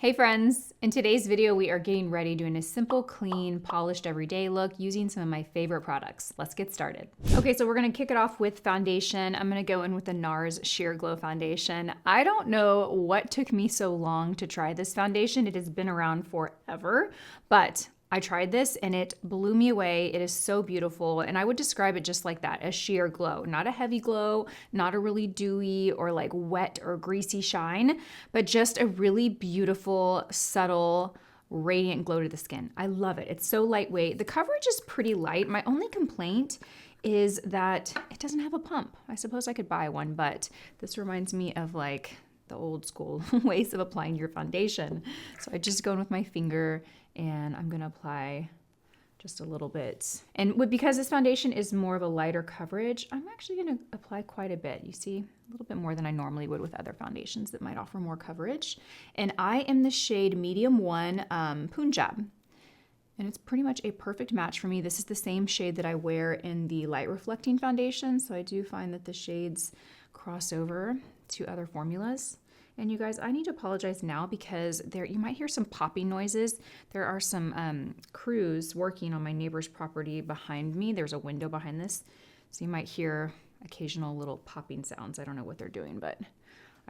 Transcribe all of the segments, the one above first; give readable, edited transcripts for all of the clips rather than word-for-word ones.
Hey friends, in today's video we are getting ready doing a simple, clean, polished everyday look using some of my favorite products. Let's get started. Okay, so we're gonna kick it off with foundation. I'm gonna go in with the NARS Sheer Glow Foundation. I don't know what took me so long to try this foundation. It has been around forever, but I tried this and it blew me away. It is so beautiful. And I would describe it just like that, a sheer glow, not a heavy glow, not a really dewy or like wet or greasy shine, but just a really beautiful, subtle, radiant glow to the skin. I love it. It's so lightweight. The coverage is pretty light. My only complaint is that it doesn't have a pump. I suppose I could buy one, but this reminds me of like the old school ways of applying your foundation. So I just go in with my finger and I'm gonna apply just a little bit. And because this foundation is more of a lighter coverage, I'm actually gonna apply quite a bit. You see, a little bit more than I normally would with other foundations that might offer more coverage. And I am the shade Medium 1 Punjab. And it's pretty much a perfect match for me. This is the same shade that I wear in the light reflecting foundation. So I do find that the shades cross over to other formulas. And you guys, I need to apologize now because you might hear some popping noises. There are some crews working on my neighbor's property behind me. There's a window behind this. So you might hear occasional little popping sounds. I don't know what they're doing, but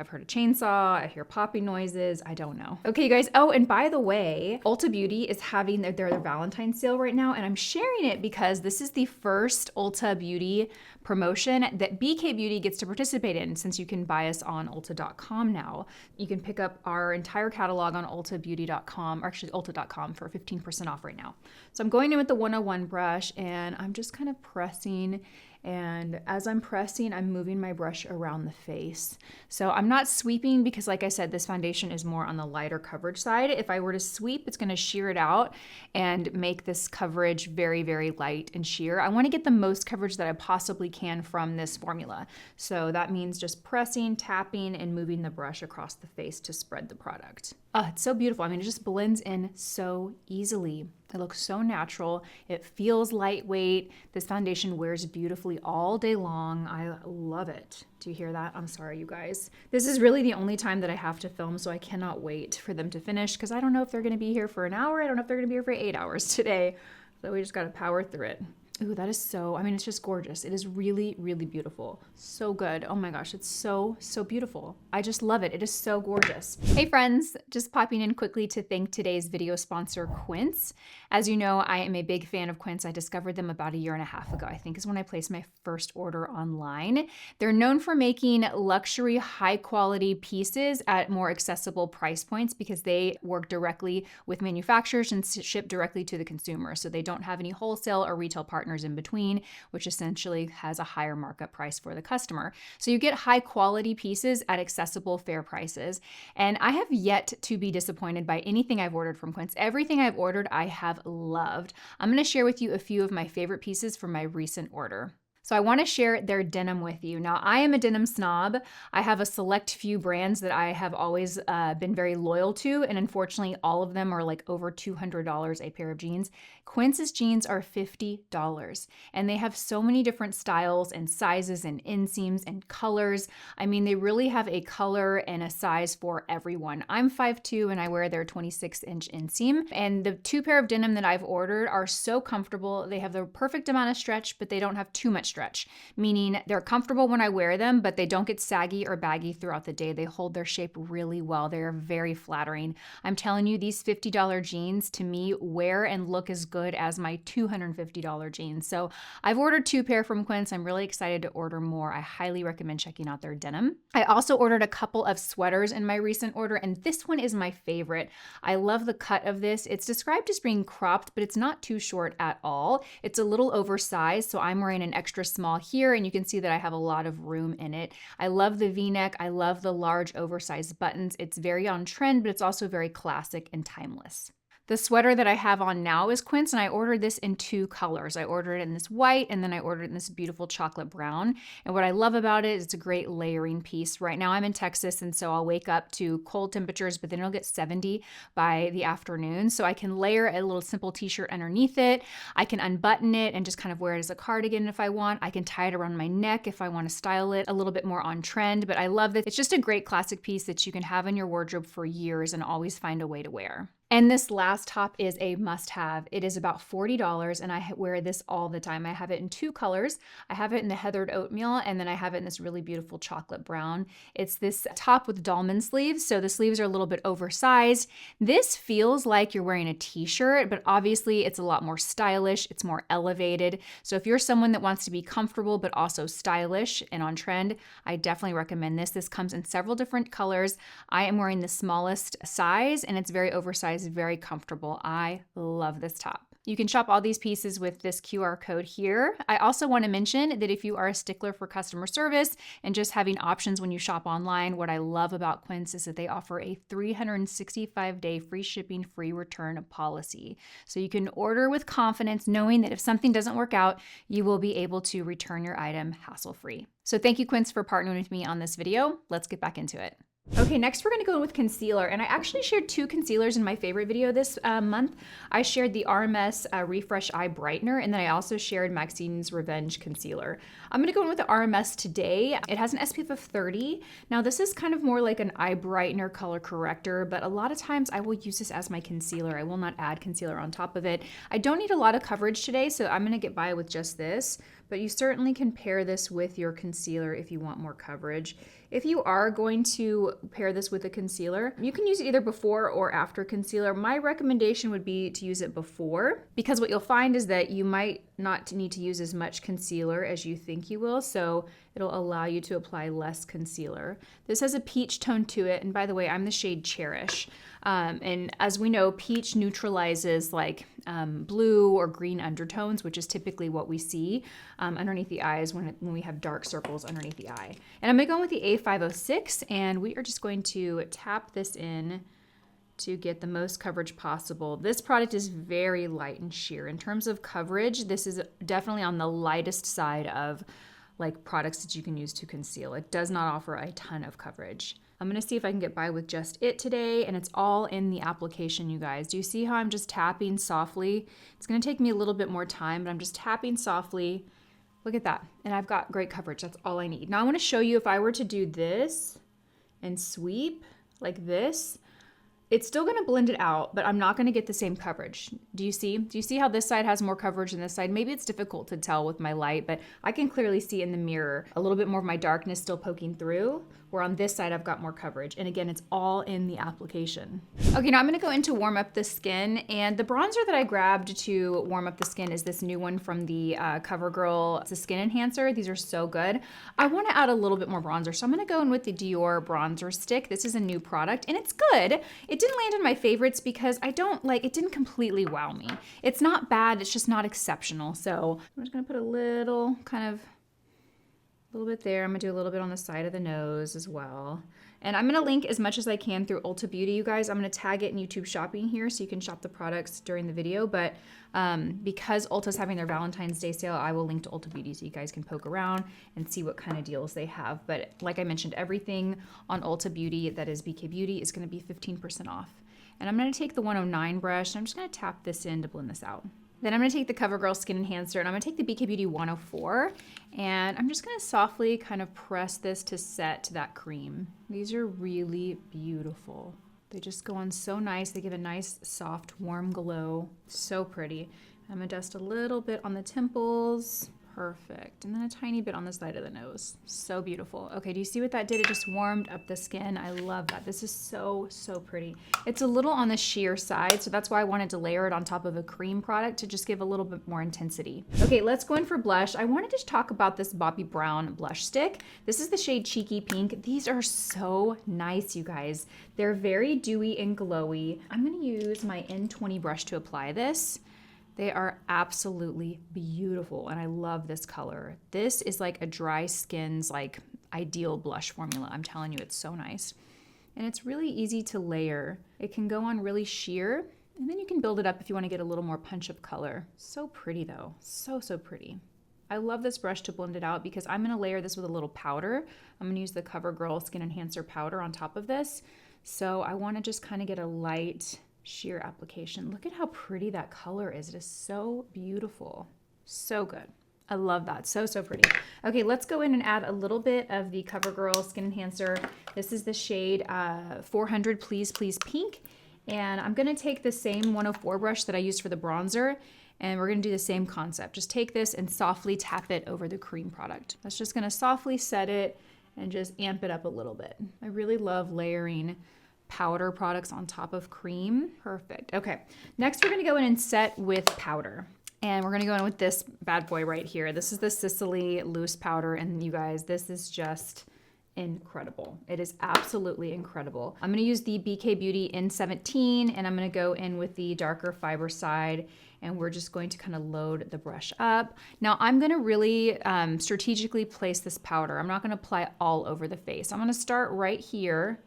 I've heard a chainsaw, I hear popping noises, I don't know. Okay, you guys, oh, and by the way, Ulta Beauty is having their Valentine's sale right now, and I'm sharing it because this is the first Ulta Beauty promotion that BK Beauty gets to participate in, since you can buy us on Ulta.com now. You can pick up our entire catalog on UltaBeauty.com, or actually Ulta.com, for 15% off right now. So I'm going in with the 101 brush, and I'm just kind of pressing. And as I'm pressing, I'm moving my brush around the face. So I'm not sweeping because, like I said, this foundation is more on the lighter coverage side. If I were to sweep, it's going to sheer it out and make this coverage very, very light and sheer. I want to get the most coverage that I possibly can from this formula. So that means just pressing, tapping, and moving the brush across the face to spread the product. Oh, it's so beautiful. I mean, it just blends in so easily. It looks so natural. It feels lightweight. This foundation wears beautifully all day long. I love it. Do you hear that? I'm sorry, you guys. This is really the only time that I have to film, so I cannot wait for them to finish because I don't know if they're going to be here for an hour. I don't know if they're going to be here for 8 hours today. So we just got to power through it. Ooh, that is so, I mean, it's just gorgeous. It is really, really beautiful. So good. Oh my gosh, it's so, so beautiful. I just love it. It is so gorgeous. Hey friends, just popping in quickly to thank today's video sponsor, Quince. As you know, I am a big fan of Quince. I discovered them about 1.5 years ago, I think is when I placed my first order online. They're known for making luxury, high quality pieces at more accessible price points because they work directly with manufacturers and ship directly to the consumer. So they don't have any wholesale or retail partners in between, which essentially has a higher markup price for the customer. So you get high quality pieces at accessible, fair prices. And I have yet to be disappointed by anything I've ordered from Quince. Everything I've ordered, I have loved. I'm going to share with you a few of my favorite pieces from my recent order. So I want to share their denim with you. Now, I am a denim snob. I have a select few brands that I have always been very loyal to, and unfortunately, all of them are like over $200 a pair of jeans. Quince's jeans are $50, and they have so many different styles and sizes and inseams and colors. I mean, they really have a color and a size for everyone. I'm 5'2", and I wear their 26-inch inseam, and the 2 pair of denim that I've ordered are so comfortable. They have the perfect amount of stretch, but they don't have too much stretch, meaning they're comfortable when I wear them, but they don't get saggy or baggy throughout the day. They hold their shape really well. They're very flattering. I'm telling you, these $50 jeans to me wear and look as good as my $250 jeans. So I've ordered 2 pair from Quince. I'm really excited to order more. I highly recommend checking out their denim. I also ordered a couple of sweaters in my recent order, and this one is my favorite. I love the cut of this. It's described as being cropped, but it's not too short at all. It's a little oversized, so I'm wearing an extra small here, and you can see that I have a lot of room in it. I love the V-neck. I love the large oversized buttons. It's very on trend, but it's also very classic and timeless. The sweater that I have on now is Quince, and I ordered this in 2 colors. I ordered it in this white, and then I ordered it in this beautiful chocolate brown. And what I love about it is it's a great layering piece. Right now I'm in Texas, and so I'll wake up to cold temperatures, but then it'll get 70 by the afternoon. So I can layer a little simple t-shirt underneath it. I can unbutton it and just kind of wear it as a cardigan if I want. I can tie it around my neck if I want to style it a little bit more on trend, but I love this. It's just a great classic piece that you can have in your wardrobe for years and always find a way to wear. And this last top is a must-have. It is about $40, and I wear this all the time. I have it in 2 colors. I have it in the heathered oatmeal, and then I have it in this really beautiful chocolate brown. It's this top with dolman sleeves, so the sleeves are a little bit oversized. This feels like you're wearing a t-shirt, but obviously it's a lot more stylish. It's more elevated. So if you're someone that wants to be comfortable but also stylish and on trend, I definitely recommend this. This comes in several different colors. I am wearing the smallest size, and it's very oversized, very comfortable. I love this top. You can shop all these pieces with this QR code here. I also want to mention that if you are a stickler for customer service and just having options when you shop online, what I love about Quince is that they offer a 365-day free shipping, free return policy. So you can order with confidence, knowing that if something doesn't work out, you will be able to return your item hassle-free. So thank you, Quince, for partnering with me on this video. Let's get back into it. Okay, next we're gonna go in with concealer, and I actually shared 2 concealers in my favorite video this month. I shared the RMS Refresh Eye Brightener, and then I also shared Maxine's Revenge Concealer. I'm gonna go in with the RMS today. It has an SPF of 30. Now this is kind of more like an eye brightener color corrector, but a lot of times I will use this as my concealer. I will not add concealer on top of it. I don't need a lot of coverage today, so I'm gonna get by with just this, but you certainly can pair this with your concealer if you want more coverage. If you are going to pair this with a concealer, you can use it either before or after concealer. My recommendation would be to use it before, because what you'll find is that you might not need to use as much concealer as you think you will, so it'll allow you to apply less concealer. This has a peach tone to it, and by the way, I'm the shade Cherish. And as we know, peach neutralizes like blue or green undertones, which is typically what we see underneath the eyes when we have dark circles underneath the eye. And I'm gonna go in with the A506, and we are just going to tap this in to get the most coverage possible. This product is very light and sheer. In terms of coverage, this is definitely on the lightest side of like products that you can use to conceal. It does not offer a ton of coverage. I'm gonna see if I can get by with just it today, and it's all in the application, you guys. Do you see how I'm just tapping softly? It's gonna take me a little bit more time, but I'm just tapping softly. Look at that, and I've got great coverage. That's all I need. Now I wanna show you if I were to do this and sweep like this, it's still gonna blend it out, but I'm not gonna get the same coverage. Do you see? Do you see how this side has more coverage than this side? Maybe it's difficult to tell with my light, but I can clearly see in the mirror a little bit more of my darkness still poking through, where on this side I've got more coverage. And again, it's all in the application. Okay, now I'm gonna go in to warm up the skin, and the bronzer that I grabbed to warm up the skin is this new one from the CoverGirl. It's a skin enhancer. These are so good. I wanna add a little bit more bronzer, so I'm gonna go in with the Dior bronzer stick. This is a new product, and it's good. It didn't land in my favorites because it didn't completely wow me. It's not bad, it's just not exceptional. So I'm just gonna put a little bit there. I'm gonna do a little bit on the side of the nose as well. And I'm gonna link as much as I can through Ulta Beauty, you guys. I'm gonna tag it in YouTube shopping here so you can shop the products during the video. But because Ulta's having their Valentine's Day sale, I will link to Ulta Beauty so you guys can poke around and see what kind of deals they have. But like I mentioned, everything on Ulta Beauty that is BK Beauty is gonna be 15% off. And I'm gonna take the 109 brush, and I'm just gonna tap this in to blend this out. Then I'm gonna take the CoverGirl Skin Enhancer, and I'm gonna take the BK Beauty 104, and I'm just gonna softly kind of press this to set that cream. These are really beautiful. They just go on so nice. They give a nice, soft, warm glow. So pretty. I'm gonna dust a little bit on the temples. Perfect. And then a tiny bit on the side of the nose. So beautiful. Okay, do you see what that did? It just warmed up the skin. I love that. This is so, so pretty. It's a little on the sheer side, so that's why I wanted to layer it on top of a cream product to just give a little bit more intensity. Okay, let's go in for blush. I wanted to talk about this Bobbi Brown blush stick. This is the shade Cheeky Pink. These are so nice, you guys. They're very dewy and glowy. I'm gonna use my N20 brush to apply this. They are absolutely beautiful, and I love this color. This is like a dry skin's like ideal blush formula. I'm telling you, it's so nice. And it's really easy to layer. It can go on really sheer, And then you can build it up if you want to get a little more punch of color. So pretty though, so pretty. I love this brush to blend it out because I'm going to layer this with a little powder. I'm going to use the CoverGirl Skin Enhancer powder on top of this. So I want to just kind of get a light sheer application. Look at how pretty that color is. It is so beautiful. So good. I love that. So pretty. Okay, let's go in and add a little bit of the CoverGirl Skin Enhancer. This is the shade 400 Please Please Pink. And I'm going to take the same 104 brush that I used for the bronzer, and we're going to do the same concept. Just take this and softly tap it over the cream product. That's just going to softly set it and just amp it up a little bit. I really love layering powder products on top of cream. Perfect. Okay, next we're going to go in and set with powder. And we're going to go in with this bad boy right here. This is the Sicily Loose Powder, and you guys, this is just incredible. It is absolutely incredible. I'm going to use the BK Beauty N17, and I'm going to go in with the darker fiber side, and we're just going to kind of load the brush up. Now I'm going to really strategically place this powder. I'm not going to apply all over the face. I'm going to start right here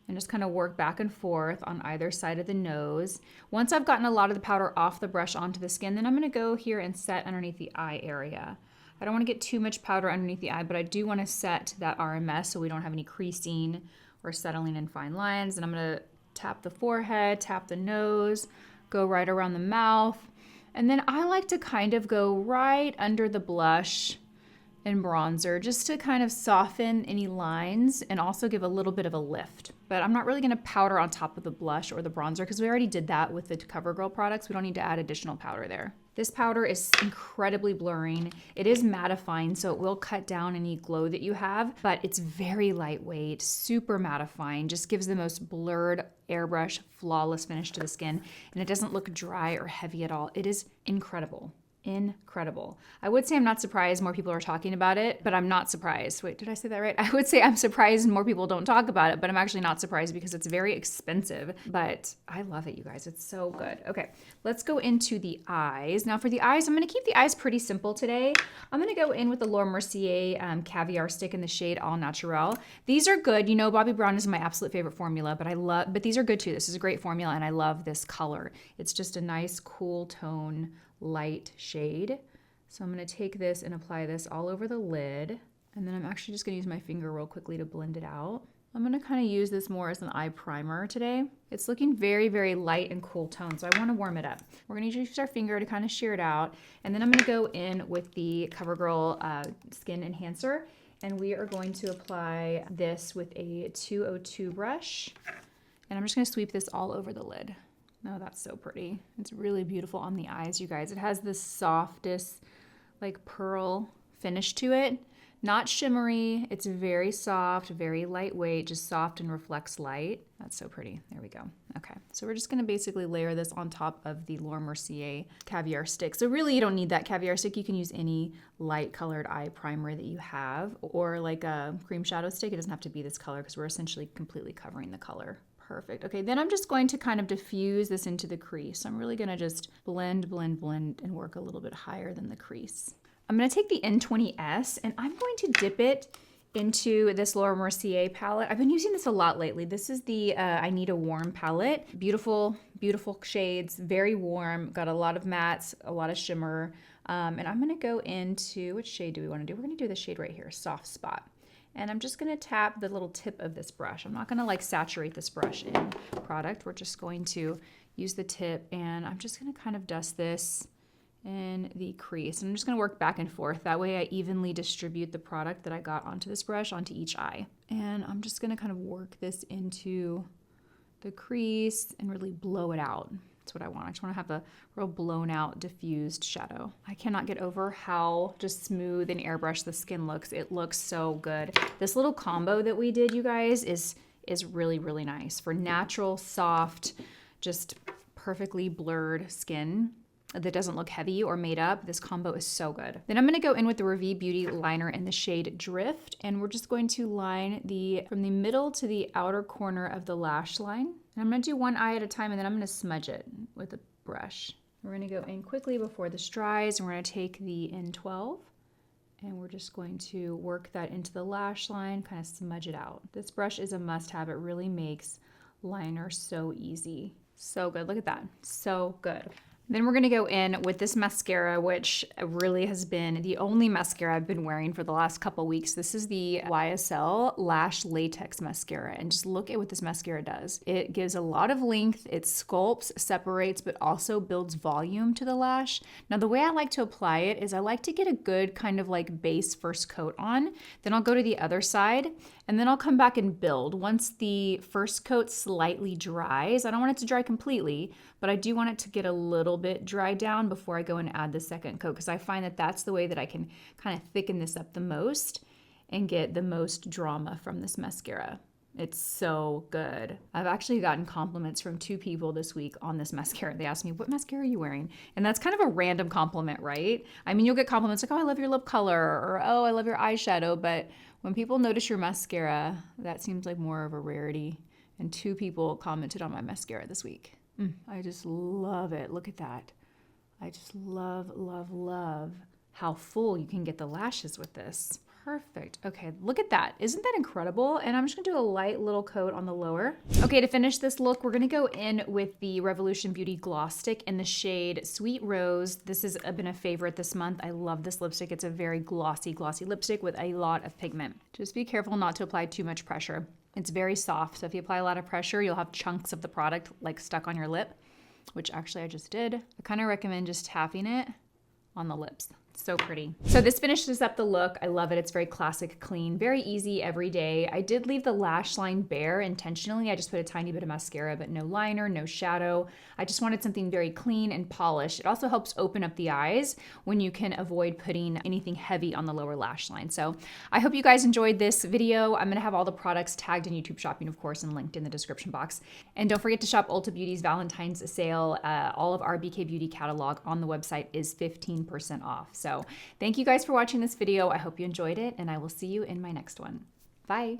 and just kind of work back and forth on either side of the nose. Once I've gotten a lot of the powder off the brush onto the skin, then I'm going to go here and set underneath the eye area. I don't want to get too much powder underneath the eye, but I do want to set that RMS so we don't have any creasing or settling in fine lines. And I'm going to tap the forehead, tap the nose, go right around the mouth. And then I like to kind of go right under the blush and bronzer just to kind of soften any lines and also give a little bit of a lift. But I'm not really going to powder on top of the blush or the bronzer because we already did that with the CoverGirl products. We don't need to add additional powder there. This powder is incredibly blurring. It is mattifying, so it will cut down any glow that you have, but it's very lightweight, super mattifying, just gives the most blurred, airbrush, flawless finish to the skin, and it doesn't look dry or heavy at all. It is incredible. Incredible. I would say I'm not surprised more people are talking about it, but I'm not surprised. Wait, did I say that right? I would say I'm surprised more people don't talk about it, but I'm actually not surprised because it's very expensive, but I love it, you guys. It's so good. Okay, let's go into the eyes. Now for the eyes, I'm going to keep the eyes pretty simple today. I'm going to go in with the Laura Mercier Caviar Stick in the shade All Naturel. These are good. You know, Bobbi Brown is my absolute favorite formula, but these are good too. This is a great formula and I love this color. It's just a nice cool tone, light shade. So I'm going to take this and apply this all over the lid. And then I'm actually just going to use my finger real quickly to blend it out. I'm going to kind of use this more as an eye primer today. It's looking very, very light and cool tone, so I want to warm it up. We're going to use our finger to kind of shear it out. And then I'm going to go in with the CoverGirl Skin Enhancer. And we are going to apply this with a 202 brush. And I'm just going to sweep this all over the lid. Oh, that's so pretty. It's really beautiful on the eyes, you guys. It has the softest, like pearl finish to it. Not shimmery. It's very soft, very lightweight, just soft and reflects light. That's so pretty. There we go. Okay, so we're just going to basically layer this on top of the Laura Mercier Caviar Stick. So really, you don't need that caviar stick. You can use any light colored eye primer that you have, or like a cream shadow stick. It doesn't have to be this color because we're essentially completely covering the color. Perfect. Okay, then I'm just going to kind of diffuse this into the crease. So I'm really going to just blend, blend, blend, and work a little bit higher than the crease. I'm going to take the N20S, and I'm going to dip it into this Laura Mercier palette. I've been using this a lot lately. This is the I Need a Warm palette. Beautiful, beautiful shades, very warm, got a lot of mattes, a lot of shimmer. And I'm going to go into, which shade do we want to do? We're going to do the shade right here, Soft Spot. And I'm just going to tap the little tip of this brush. I'm not going to like saturate this brush in product. We're just going to use the tip, and I'm just going to kind of dust this in the crease. And I'm just going to work back and forth. That way I evenly distribute the product that I got onto this brush onto each eye. And I'm just going to kind of work this into the crease and really blow it out. That's what I want. I just want to have a real blown out, diffused shadow. I cannot get over how just smooth and airbrush the skin looks. It looks so good. This little combo that we did, you guys, is really, really nice for natural, soft, just perfectly blurred skin that doesn't look heavy or made up. This combo is so good. Then I'm going to go in with the Revi Beauty liner in the shade Drift, and we're just going to line from the middle to the outer corner of the lash line. And I'm going to do one eye at a time, and then I'm going to smudge it with a brush. We're going to go in quickly before this dries, and we're going to take the N12, and we're just going to work that into the lash line, kind of smudge it out. This brush is a must-have. It really makes liner so easy. So good. Look at that. So good. Then we're going to go in with this mascara, which really has been the only mascara I've been wearing for the last couple weeks. This is the YSL Lash Latex Mascara. And just look at what this mascara does. It gives a lot of length, it sculpts, separates, but also builds volume to the lash. Now, the way I like to apply it is I like to get a good kind of like base first coat on. Then I'll go to the other side and then I'll come back and build. Once the first coat slightly dries, I don't want it to dry completely, but I do want it to get a little bit dried down before I go and add the second coat, because I find that that's the way that I can kind of thicken this up the most and get the most drama from this mascara. It's so good. I've actually gotten compliments from 2 people this week on this mascara. They asked me, what mascara are you wearing? And that's kind of a random compliment, right? I mean, you'll get compliments like, oh, I love your lip color, or oh, I love your eyeshadow. But when people notice your mascara, that seems like more of a rarity. And 2 people commented on my mascara this week. I just love it. Look at that. I just love, love, love how full you can get the lashes with this. Perfect. Okay, look at that. Isn't that incredible? And I'm just gonna do a light little coat on the lower. Okay, to finish this look, we're gonna go in with the Revolution Beauty Gloss Stick in the shade Sweet Rose. This has been a favorite this month. I love this lipstick. It's a very glossy, glossy lipstick with a lot of pigment. Just be careful not to apply too much pressure. It's very soft, so if you apply a lot of pressure, you'll have chunks of the product like stuck on your lip, which actually I just did. I kind of recommend just tapping it on the lips. So pretty. So this finishes up the look. I love it. It's very classic, clean, very easy every day. I did leave the lash line bare intentionally. I just put a tiny bit of mascara, but no liner, no shadow. I just wanted something very clean and polished. It also helps open up the eyes when you can avoid putting anything heavy on the lower lash line. So I hope you guys enjoyed this video. I'm going to have all the products tagged in YouTube shopping, of course, and linked in the description box. And don't forget to shop Ulta Beauty's Valentine's sale. All of our BK Beauty catalog on the website is 15% off. So thank you guys for watching this video. I hope you enjoyed it, and I will see you in my next one. Bye.